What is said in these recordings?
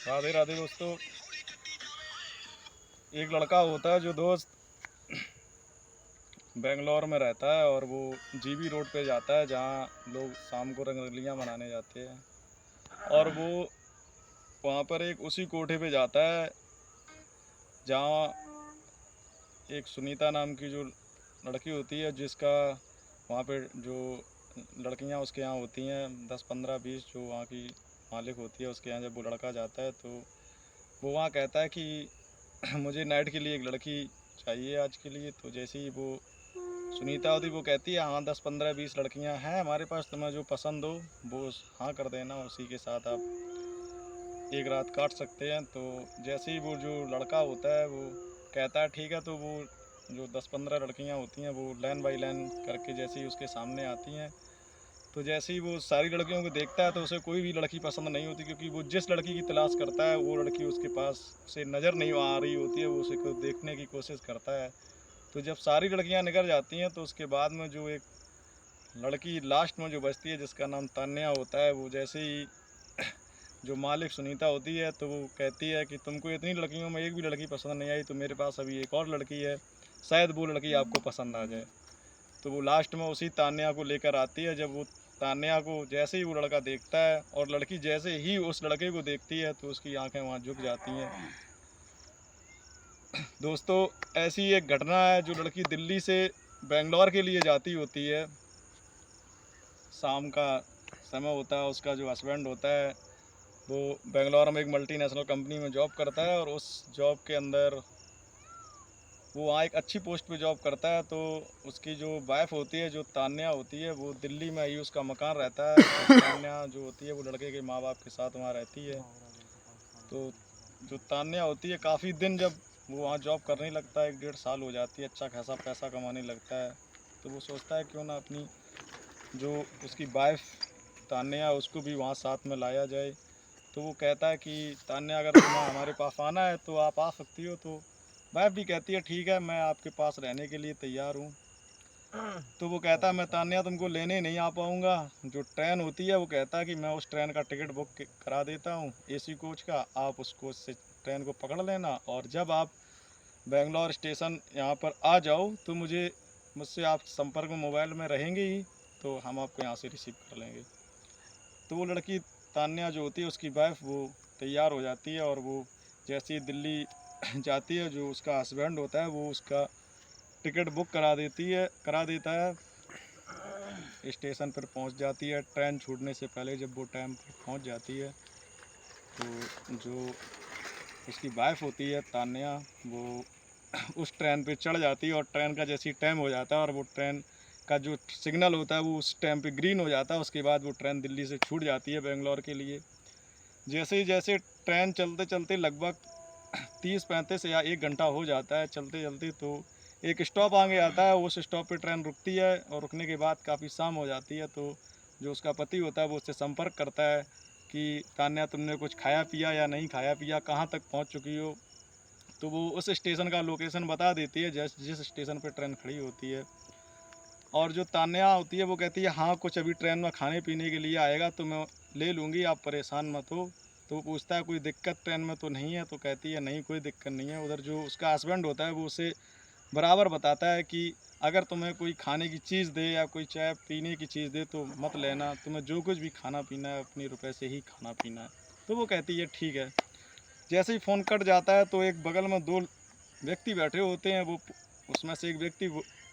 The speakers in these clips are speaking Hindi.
राधे राधे दोस्तों। एक लड़का होता है जो दोस्त बेंगलोर में रहता है और वो जीबी रोड पे जाता है जहाँ लोग शाम को रंगरलियाँ मनाने जाते हैं। और वो वहाँ पर एक उसी कोठे पे जाता है जहाँ एक सुनीता नाम की जो लड़की होती है, जिसका वहाँ पे जो लड़कियाँ उसके यहाँ होती हैं 10 15 20 जो वहाँ की मालिक होती है उसके यहाँ जब वो लड़का जाता है तो वो वहाँ कहता है कि मुझे नाइट के लिए एक लड़की चाहिए आज के लिए। तो जैसे ही वो सुनीता होती वो कहती है हाँ 10 15 20 लड़कियां हैं हमारे पास, तुम्हें जो पसंद हो वो हाँ कर देना, उसी के साथ आप एक रात काट सकते हैं। तो जैसे ही वो जो लड़का होता है वो कहता है ठीक है, तो वो जो 10 15 लड़कियां होती हैं वो लाइन बाई लाइन करके जैसे ही उसके सामने आती हैं, तो जैसे ही वो सारी लड़कियों को देखता है तो उसे कोई भी लड़की पसंद नहीं होती, क्योंकि वो जिस लड़की की तलाश करता है वो लड़की उसके पास उसे नज़र नहीं आ रही होती है। वो उसे को देखने की कोशिश करता है। तो जब सारी लड़कियां निकल जाती हैं तो उसके बाद में जो एक लड़की लास्ट में जो बचती है जिसका नाम तान्या होता है, वो जैसे ही जो मालिक सुनीता होती है तो वो कहती है कि तुमको इतनी लड़कियों में एक भी लड़की पसंद नहीं आई, तो मेरे पास अभी एक और लड़की है, शायद वो लड़की आपको पसंद आ जाए। तो वो लास्ट में उसी तान्या को लेकर आती है। जब वो तान्या को जैसे ही वो लड़का देखता है और लड़की जैसे ही उस लड़के को देखती है तो उसकी आंखें वहाँ झुक जाती हैं। दोस्तों, ऐसी एक घटना है, जो लड़की दिल्ली से बेंगलोर के लिए जाती होती है, शाम का समय होता है, उसका जो हस्बैंड होता है वो बेंगलोर में एक मल्टीनेशनल कंपनी में जॉब करता है और उस जॉब के अंदर वो वहाँ एक अच्छी पोस्ट पे जॉब करता है। तो उसकी जो वाइफ होती है, जो तान्या होती है, वो दिल्ली में ही उसका मकान रहता है और तान्या जो होती है वो लड़के के माँ बाप के साथ वहाँ रहती है। तो जो तान्या होती है, काफ़ी दिन जब वो वहाँ जॉब करने लगता है, 1 1.5 साल हो जाती है, अच्छा खासा पैसा कमाने लगता है। तो वो सोचता है क्यों ना अपनी जो उसकी वाइफ तान्या उसको भी वहाँ साथ में लाया जाए। तो वो कहता है कि तान्या, अगर तुम्हें हमारे पास आना है तो आप आ सकती हो। तो वाइफ भी कहती है ठीक है, मैं आपके पास रहने के लिए तैयार हूँ। तो वो कहता है मैं तान्या तुमको लेने नहीं आ पाऊँगा, जो ट्रेन होती है वो कहता है कि मैं उस ट्रेन का टिकट बुक करा देता हूँ एसी कोच का, आप उस कोच से ट्रेन को पकड़ लेना और जब आप बेंगलोर स्टेशन यहाँ पर आ जाओ तो मुझसे आप संपर्क में मोबाइल में रहेंगे ही, तो हम आपको यहाँ से रिसीव कर लेंगे। तो वो लड़की तान्या जो होती है उसकी वाइफ वो तैयार हो जाती है और वो जैसे ही दिल्ली जाती है, जो उसका हस्बैंड होता है वो उसका टिकट बुक करा देता है। स्टेशन पर पहुंच जाती है, ट्रेन छूटने से पहले जब वो टाइम पर पहुंच जाती है तो जो उसकी वाइफ होती है तान्या, वो उस ट्रेन पे चढ़ जाती है और ट्रेन का जैसे ही टाइम हो जाता है और वो ट्रेन का जो सिग्नल होता है वो उस टाइम पे ग्रीन हो जाता है, उसके बाद वो ट्रेन दिल्ली से छूट जाती है बेंगलोर के लिए। जैसे ट्रेन चलते चलते लगभग 30 35 या 1 घंटा हो जाता है चलते चलते, तो एक स्टॉप आगे आता है। उस स्टॉप पे ट्रेन रुकती है और रुकने के बाद काफ़ी शाम हो जाती है। तो जो उसका पति होता है वो उससे संपर्क करता है कि तान्या तुमने कुछ खाया पिया या नहीं खाया पिया, कहाँ तक पहुँच चुकी हो। तो वो उस स्टेशन का लोकेशन बता देती है जिस स्टेशन पे ट्रेन खड़ी होती है। और जो तान्या होती है वो कहती है हाँ कुछ अभी ट्रेन में खाने पीने के लिए आएगा तो मैं ले लूँगी, आप परेशान मत हो। तो वो पूछता है कोई दिक्कत ट्रेन में तो नहीं है, तो कहती है नहीं कोई दिक्कत नहीं है। उधर जो उसका हस्बैंड होता है वो उसे बराबर बताता है कि अगर तुम्हें कोई खाने की चीज़ दे या कोई चाय पीने की चीज़ दे तो मत लेना, तुम्हें जो कुछ भी खाना पीना है अपने रुपए से ही खाना पीना है। तो वो कहती है ठीक है। जैसे ही फ़ोन कट जाता है तो एक बगल में 2 व्यक्ति बैठे होते हैं, वो उसमें से एक व्यक्ति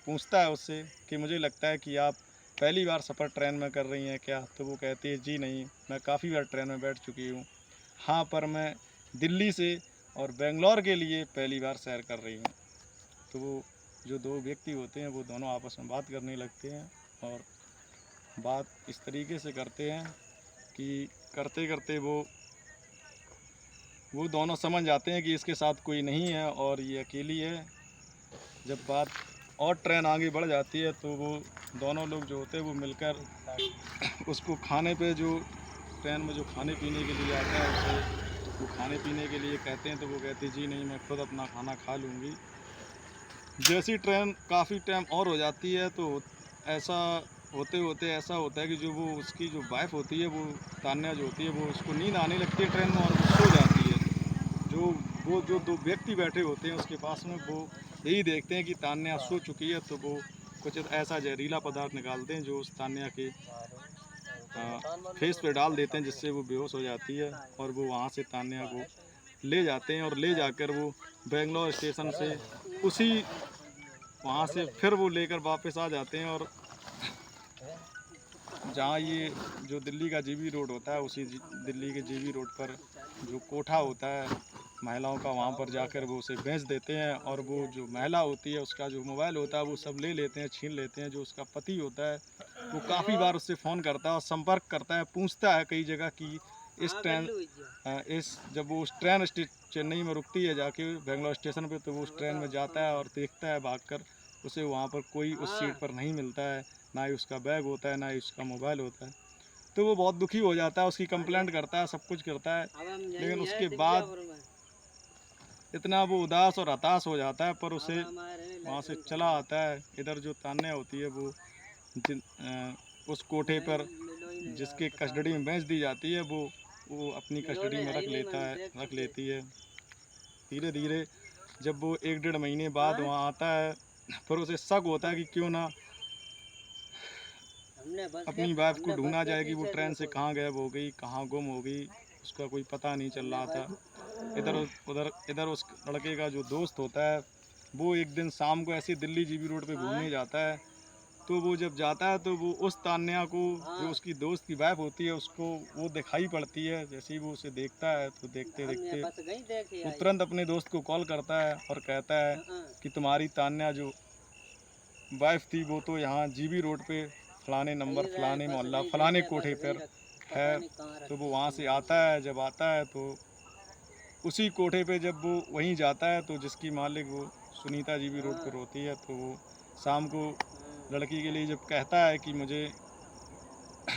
पूछता है उससे कि मुझे लगता है कि आप पहली बार सफ़र ट्रेन में कर रही हैं क्या? तो वो कहती है जी नहीं, मैं काफ़ी बार ट्रेन में बैठ चुकी हूँ। हाँ, पर मैं दिल्ली से और बेंगलोर के लिए पहली बार सैर कर रही हूँ। तो वो जो 2 व्यक्ति होते हैं वो दोनों आपस में बात करने लगते हैं और बात इस तरीके से करते हैं कि करते करते वो दोनों समझ जाते हैं कि इसके साथ कोई नहीं है और ये अकेली है। जब बात और ट्रेन आगे बढ़ जाती है तो वो दोनों लोग जो होते हैं वो मिलकर उसको खाने पे जो ट्रेन में जो खाने पीने के लिए आता है उसे वो खाने पीने के लिए कहते हैं। तो वो कहती जी नहीं, मैं खुद अपना खाना खा लूँगी। जैसी ट्रेन काफ़ी टाइम और हो जाती है तो ऐसा होते होते ऐसा होता है कि जो वो उसकी जो वाइफ होती है वो तान्या जो होती है वो उसको नींद आने लगती है ट्रेन में और वो सो जाती है। जो दो व्यक्ति बैठे होते हैं उसके पास में, वो यही देखते हैं कि तान्या सो चुकी है, तो वो कुछ ऐसा जहरीला पदार्थ निकालते हैं जो उस तान्या के फेस पे डाल देते हैं, जिससे वो बेहोश हो जाती है। और वो वहाँ से तान्या को ले जाते हैं और ले जाकर वो बेंगलोर स्टेशन से उसी वहाँ से फिर वो लेकर वापस आ जाते हैं। और जहाँ ये जो दिल्ली का जीबी रोड होता है, उसी दिल्ली के जीबी रोड पर जो कोठा होता है महिलाओं का, वहाँ पर जाकर वो उसे बेच देते हैं। और वो जो महिला होती है उसका जो मोबाइल होता है वो सब ले लेते हैं, छीन लेते हैं। जो उसका पति होता है वो काफ़ी बार उससे फ़ोन करता है और संपर्क करता है, पूछता है कई जगह कि जब वो उस ट्रेन चेन्नई में रुकती है जाके बेंगलोर स्टेशन पे, तो वो उस ट्रेन में जाता है और देखता है भागकर, उसे वहाँ पर कोई उस सीट पर नहीं मिलता है, ना ही उसका बैग होता है, ना ही उसका मोबाइल होता है। तो वो बहुत दुखी हो जाता है, उसकी कंप्लेंट करता है, सब कुछ करता है, लेकिन उसके बाद इतना वो उदास और हताश हो जाता है। पर उसे वहाँ से चला आता है। इधर जो तान्या होती है वो उस कोठे पर जिसके कस्टडी में बेच दी जाती है, वो अपनी कस्टडी में रख लेती है। धीरे धीरे जब वो 1-1.5 महीने बाद वहाँ आता है, फिर उसे शक होता है कि क्यों ना अपनी वाइफ को ढूंढा जाए कि वो ट्रेन से कहाँ गायब हो गई, कहाँ गुम हो गई, उसका कोई पता नहीं चल रहा था। इधर उस लड़के का जो दोस्त होता है वो एक दिन शाम को ऐसे दिल्ली जीबी रोड पे घूमने जाता है। तो वो जब जाता है तो वो उस तान्या को, जो उसकी दोस्त की वाइफ होती है, उसको वो दिखाई पड़ती है। जैसे ही वो उसे देखता है तो देखते देखते वो तुरंत अपने दोस्त को कॉल करता है और कहता है कि तुम्हारी तान्या जो वाइफ थी वो तो यहाँ जीबी रोड पे फलाने नंबर, फलाने मोहल्ला, फलाने कोठे पर है। तो वो वहाँ से आता है। जब आता है तो उसी कोठे पे जब वो वहीं जाता है, तो जिसकी मालिक वो सुनीता जीबी रोड पर होती है, तो वो शाम को लड़की के लिए जब कहता है कि मुझे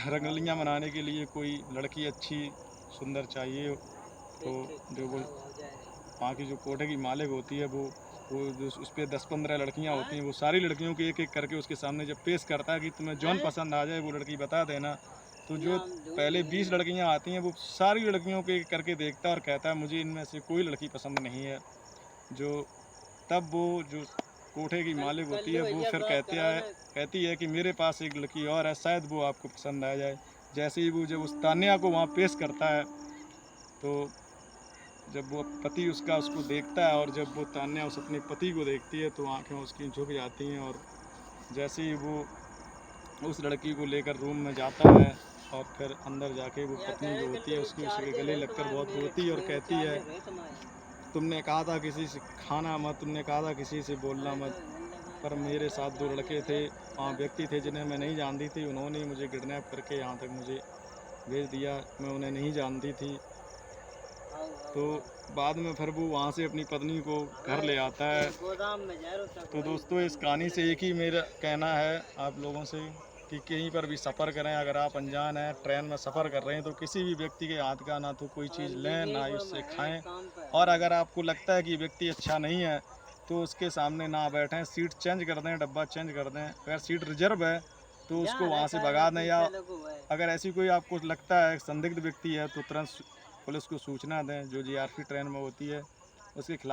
रंगलियाँ मनाने के लिए कोई लड़की अच्छी सुंदर चाहिए, तो जो वो वहाँ की जो कोठे की मालिक होती है वो जो उस पर 10-15 लड़कियाँ होती हैं, वो सारी लड़कियों को एक एक करके उसके सामने जब पेश करता है कि तुम्हें जौन पसंद आ जाए वो लड़की बता देना। तो जो पहले 20 लड़कियाँ आती हैं वो सारी लड़कियों को एक करके देखता है और कहता है मुझे इनमें से कोई लड़की पसंद नहीं है। तब वो जो कोठे की मालिक होती है वो फिर कहती है कि मेरे पास एक लड़की और है, शायद वो आपको पसंद आ जाए। जैसे ही वो जब उस तान्या को वहाँ पेश करता है, तो जब वो पति उसको देखता है, और जब वो तान्या उस अपने पति को देखती है तो आंखें उसकी झुक जाती हैं। और जैसे ही वो उस लड़की को लेकर रूम में जाता है और फिर अंदर जाके वो पत्नी जो होती है उसके गले लगकर बहुत रोती है और कहती है तुमने कहा था किसी से खाना मत, तुमने कहा था किसी से बोलना मत, पर मेरे साथ 2 लड़के थे, 5 व्यक्ति थे जिन्हें मैं नहीं जानती थी, उन्होंने मुझे किडनैप करके यहाँ तक मुझे भेज दिया, मैं उन्हें नहीं जानती थी। तो बाद में फिर वो वहाँ से अपनी पत्नी को घर ले आता है। तो दोस्तों, इस कहानी से एक ही मेरा कहना है आप लोगों से कि कहीं पर भी सफ़र करें, अगर आप अनजान हैं, ट्रेन में सफ़र कर रहे हैं, तो किसी भी व्यक्ति के हाथ का ना तो कोई चीज़ लें, ना ही उससे खाएं। और अगर आपको लगता है कि व्यक्ति अच्छा नहीं है तो उसके सामने ना बैठें, सीट चेंज कर दें, डब्बा चेंज कर दें। अगर सीट रिजर्व है तो उसको वहाँ से भगा दें, या अगर ऐसी कोई आपको लगता है संदिग्ध व्यक्ति है तो तुरंत पुलिस को सूचना दें, जो जीआरपी ट्रेन में होती है उसके खिलाफ